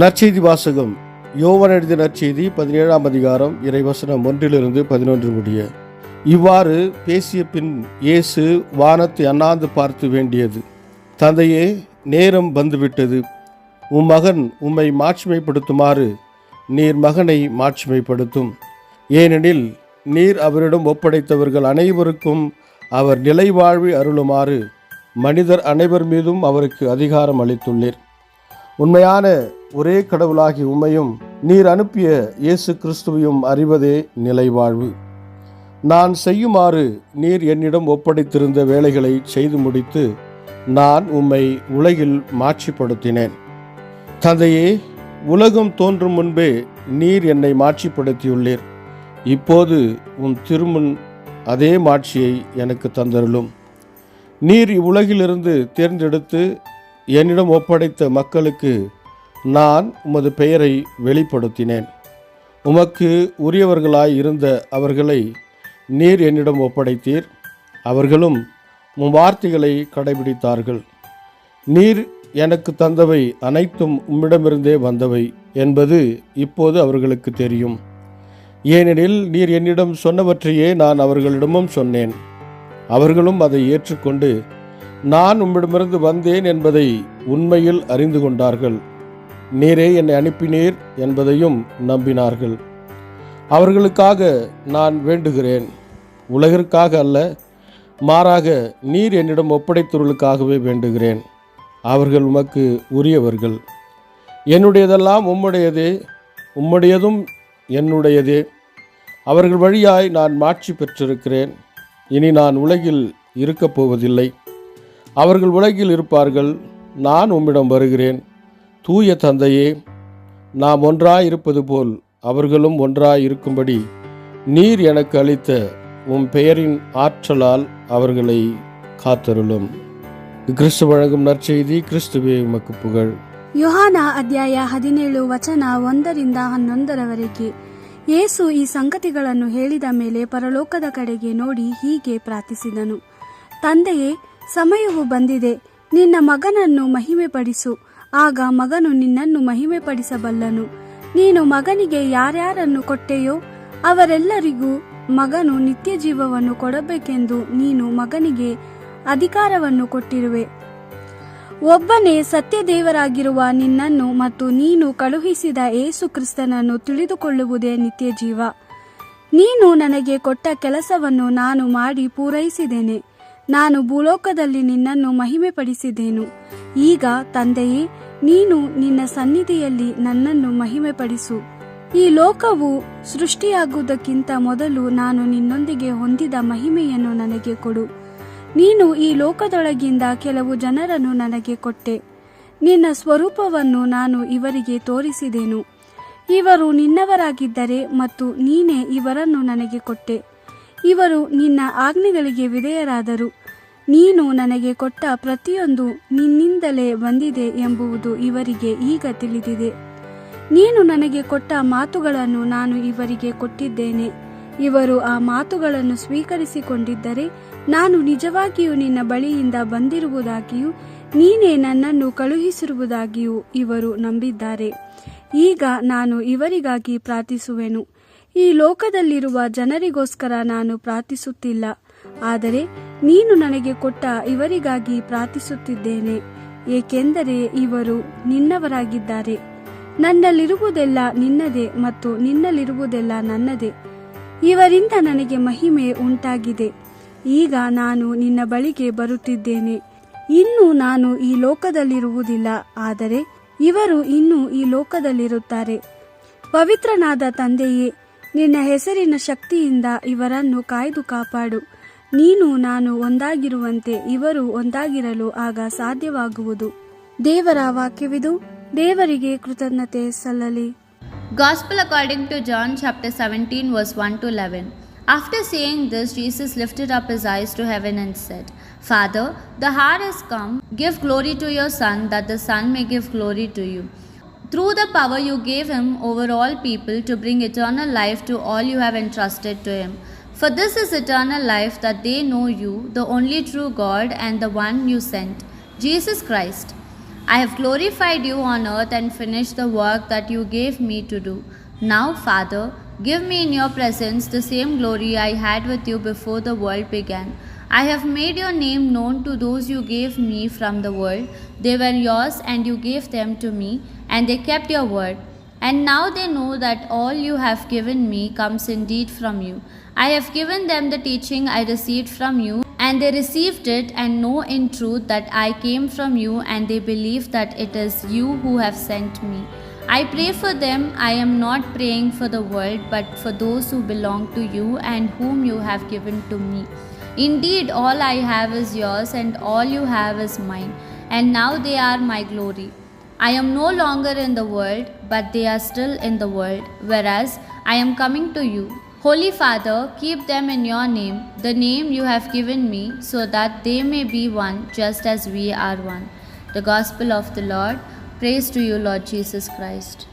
நற்செய்தி வாசகம். யோவான் எழுதிய நற்செய்தி 17ஆம் அதிகாரம் இறைவசனம் 1-11 முடிய. இவ்வாறு பேசிய பின் இயேசு வானத்தை அண்ணாந்து பார்த்து வேண்டியது, தந்தையே, நேரம் வந்துவிட்டது. உம் மகன் உம்மை மாட்சிமைப்படுத்துமாறு நீர் மகனை மாட்சிமைப்படுத்தும். ஏனெனில் நீர் அவரிடம் ஒப்படைத்தவர்கள் அனைவருக்கும் அவர் நிலைவாழ்வை அருளுமாறு மனிதர் அனைவர் மீதும் அவருக்கு அதிகாரம் அளித்துள்ளீர். உண்மையான ஒரே கடவுளாகி உம்மையும் நீர் அனுப்பிய இயேசு கிறிஸ்துவையும் அறிவதே நிலைவாழ்வு. நான் செய்யுமாறு நீர் என்னிடம் ஒப்படைத்திருந்த வேலைகளை செய்து முடித்து நான் உம்மை உலகில் மாட்சிப்படுத்தினேன். தந்தையே, உலகம் தோன்றும் முன்பே நீர் என்னை மாட்சிப்படுத்தியுள்ளீர். இப்போது உம் திருமுன் அதே மாட்சியை எனக்கு தந்தருளும். நீர் இவ்வுலகிலிருந்து தேர்ந்தெடுத்து என்னிடம் ஒப்படைத்த மக்களுக்கு நான் உமது பெயரை வெளிப்படுத்தினேன். உமக்கு உரியவர்களாய் இருந்த அவர்களை நீர் என்னிடம் ஒப்படைத்தீர். அவர்களும் உம் வார்த்தைகளை கடைபிடித்தார்கள். நீர் எனக்கு தந்தவை அனைத்தும் உம்மிடமிருந்தே வந்தவை என்பது இப்போது அவர்களுக்கு தெரியும். ஏனெனில் நீர் என்னிடம் சொன்னவற்றையே நான் அவர்களிடமும் சொன்னேன். அவர்களும் அதை ஏற்றுக்கொண்டு நான் உம்மிடமிருந்து வந்தேன் என்பதை உண்மையில் அறிந்து கொண்டார்கள். நீரே என்னை அனுப்பினீர் என்பதையும் நம்பினார்கள். அவர்களுக்காக நான் வேண்டுகிறேன், உலகிற்காக அல்ல, மாறாக நீர் என்னிடம் ஒப்படைத்தவர்களுக்காகவே வேண்டுகிறேன். அவர்கள் உமக்கு உரியவர்கள். என்னுடையதெல்லாம் உம்முடையதே, உம்முடையதும் என்னுடையதே. அவர்கள் வழியாய் நான் மாட்சி பெற்றிருக்கிறேன். இனி நான் உலகில் இருக்கப் போவதில்லை. அவர்கள் உலகில் இருப்பார்கள், நான் உம்மிடம் வருகிறேன். தூய தந்தையே, நாம் ஒன்றாய் இருப்பது போல் அவர்களும் ஒன்றாய் இருக்கும்படி நீர் எனக்கு அளித்த உம் பெயரின் ஆற்றலால் அவர்களை காத்தருளும். கிறிஸ்து வழங்கும் நற்செய்தி. கிறிஸ்துவே உமக்கு புகழ். யோಹಾನ ಅಧ್ಯಾಯ 17 ವಚನ 1-11. ಯೇಸು ಈ ಸಂಗತಿಗಳನ್ನು ಹೇಳಿದ ಮೇಲೆ ಪರಲೋಕದ ಕಡೆಗೆ ನೋಡಿ ಹೀಗೆ ಪ್ರಾರ್ಥಿಸಿದನು, ತಂದೆಯೇ, ಸಮಯವು ಬಂದಿದೆ, ನಿನ್ನ ಮಗನನ್ನು ಮಹಿಮೆಪಡಿಸು. ಆಗ ಮಗನು ನಿನ್ನನ್ನು ಮಹಿಮೆಪಡಿಸಬಲ್ಲನು. ನೀನು ಮಗನಿಗೆ ಯಾರ್ಯಾರನ್ನು ಕೊಟ್ಟೆಯೋ ಅವರೆಲ್ಲರಿಗೂ ಮಗನು ನಿತ್ಯ ಜೀವವನ್ನು ಕೊಡಬೇಕೆಂದು ನೀನು ಮಗನಿಗೆ ಅಧಿಕಾರವನ್ನು ಕೊಟ್ಟಿರುವೆ. ಒಬ್ಬನೇ ಸತ್ಯದೇವರಾಗಿರುವ ನಿನ್ನನ್ನು ಮತ್ತು ನೀನು ಕಳುಹಿಸಿದ ಯೇಸು ಕ್ರಿಸ್ತನನ್ನು ತಿಳಿದುಕೊಳ್ಳುವುದೇ ನಿತ್ಯ ಜೀವ. ನೀನು ನನಗೆ ಕೊಟ್ಟ ಕೆಲಸವನ್ನು ನಾನು ಮಾಡಿ ಪೂರೈಸಿದ್ದೇನೆ. ನಾನು ಭೂಲೋಕದಲ್ಲಿ ನಿನ್ನನ್ನು ಮಹಿಮೆಪಡಿಸಿದ್ದೇನು. ಈಗ ತಂದೆಯೇ, ನೀನು ನಿನ್ನ ಸನ್ನಿಧಿಯಲ್ಲಿ ನನ್ನನ್ನು ಮಹಿಮೆಪಡಿಸು. ಈ ಲೋಕವು ಸೃಷ್ಟಿಯಾಗುವುದಕ್ಕಿಂತ ಮೊದಲು ನಾನು ನಿನ್ನೊಂದಿಗೆ ಹೊಂದಿದ ಮಹಿಮೆಯನ್ನು ನನಗೆ ಕೊಡು. ನೀನು ಈ ಲೋಕದೊಳಗಿಂದ ಕೆಲವು ಜನರನ್ನು ನನಗೆ ಕೊಟ್ಟೆ. ನಿನ್ನ ಸ್ವರೂಪವನ್ನು ನಾನು ಇವರಿಗೆ ತೋರಿಸಿದೆನು. ಇವರು ನಿನ್ನವರಾಗಿದ್ದರೆ ಮತ್ತು ನೀನೇ ಇವರನ್ನು ನನಗೆ ಕೊಟ್ಟೆ. ಇವರು ನಿನ್ನ ಆಜ್ಞೆಗಳಿಗೆ ವಿಧೇಯರಾದರು. ನೀನು ನನಗೆ ಕೊಟ್ಟ ಪ್ರತಿಯೊಂದು ನಿನ್ನಿಂದಲೇ ಬಂದಿದೆ ಎಂಬುದು ಇವರಿಗೆ ಈಗ ತಿಳಿದಿದೆ. ನೀನು ನನಗೆ ಕೊಟ್ಟ ಮಾತುಗಳನ್ನು ನಾನು ಇವರಿಗೆ ಕೊಟ್ಟಿದ್ದೇನೆ. ಇವರು ಆ ಮಾತುಗಳನ್ನು ಸ್ವೀಕರಿಸಿಕೊಂಡಿದ್ದರೆ ನಾನು ನಿಜವಾಗಿಯೂ ನಿನ್ನ ಬಳಿಯಿಂದ ಬಂದಿರುವುದಾಗಿಯೂ ನೀನೇ ನನ್ನನ್ನು ಕಳುಹಿಸಿರುವುದಾಗಿಯೂ ಇವರು ನಂಬಿದ್ದಾರೆ. ಈಗ ನಾನು ಇವರಿಗಾಗಿ ಪ್ರಾರ್ಥಿಸುವೆನು. ಈ ಲೋಕದಲ್ಲಿರುವ ಜನರಿಗೋಸ್ಕರ ನಾನು ಪ್ರಾರ್ಥಿಸುತ್ತಿಲ್ಲ, ಆದರೆ ನೀನು ನನಗೆ ಕೊಟ್ಟ ಇವರಿಗಾಗಿ ಪ್ರಾರ್ಥಿಸುತ್ತಿದ್ದೇನೆ, ಏಕೆಂದರೆ ಇವರು ನಿನ್ನವರಾಗಿದ್ದಾರೆ. ನನ್ನಲ್ಲಿರುವುದೆಲ್ಲ ನಿನ್ನದೇ ಮತ್ತು ನಿನ್ನಲ್ಲಿರುವುದೆಲ್ಲ ನನ್ನದೇ. ಇವರಿಂದ ನನಗೆ ಮಹಿಮೆ ಉಂಟಾಗಿದೆ. ಈಗ ನಾನು ನಿನ್ನ ಬಳಿಗೆ ಬರುತ್ತಿದ್ದೇನೆ. ಇನ್ನು ನಾನು ಈ ಲೋಕದಲ್ಲಿರುವುದಿಲ್ಲ, ಆದರೆ ಇವರು ಇನ್ನೂ ಈ ಲೋಕದಲ್ಲಿರುತ್ತಾರೆ. ಪವಿತ್ರನಾದ ತಂದೆಯೇ, ನಿನ್ನ ಹೆಸರಿನ ಶಕ್ತಿಯಿಂದ ಇವರನ್ನು ಕಾಯ್ದು ಕಾಪಾಡು. ನೀನು ನಾನು ಒಂದಾಗಿರುವಂತೆ ಇವರು ಒಂದಾಗಿರಲು ಆಗ ಸಾಧ್ಯವಾಗುವುದು. ದೇವರ ವಾಕ್ಯವಿದು. ದೇವರಿಗೆ ಕೃತಜ್ಞತೆ ಸಲ್ಲಲಿ. Gospel according to John chapter 17 verse 1-11. After saying this, Jesus lifted up his eyes to heaven and said, Father, the hour has come. Give glory to your Son, that the Son may give glory to you. Through the power you gave him over all people to bring eternal life to all you have entrusted to him. For this is eternal life, that they know you, the only true God, and the one you sent, Jesus Christ. I have glorified you on earth and finished the work that you gave me to do. Now, Father, give me in your presence the same glory I had with you before the world began. I have made your name known to those you gave me from the world. They were yours, and you gave them to me, and they kept your word. And now they know that all you have given me comes indeed from you. I have given them the teaching I received from you, and they received it and know in truth that I came from you, and they believe that it is you who have sent me. I pray for them. I am not praying for the world, but for those who belong to you and whom you have given to me. Indeed, all I have is yours, and all you have is mine, and now they are my glory. I am no longer in the world, but they are still in the world, whereas I am coming to you. Holy Father, keep them in your name, the name you have given me, so that they may be one, just as we are one. The Gospel of the Lord. Praise to you, Lord Jesus Christ.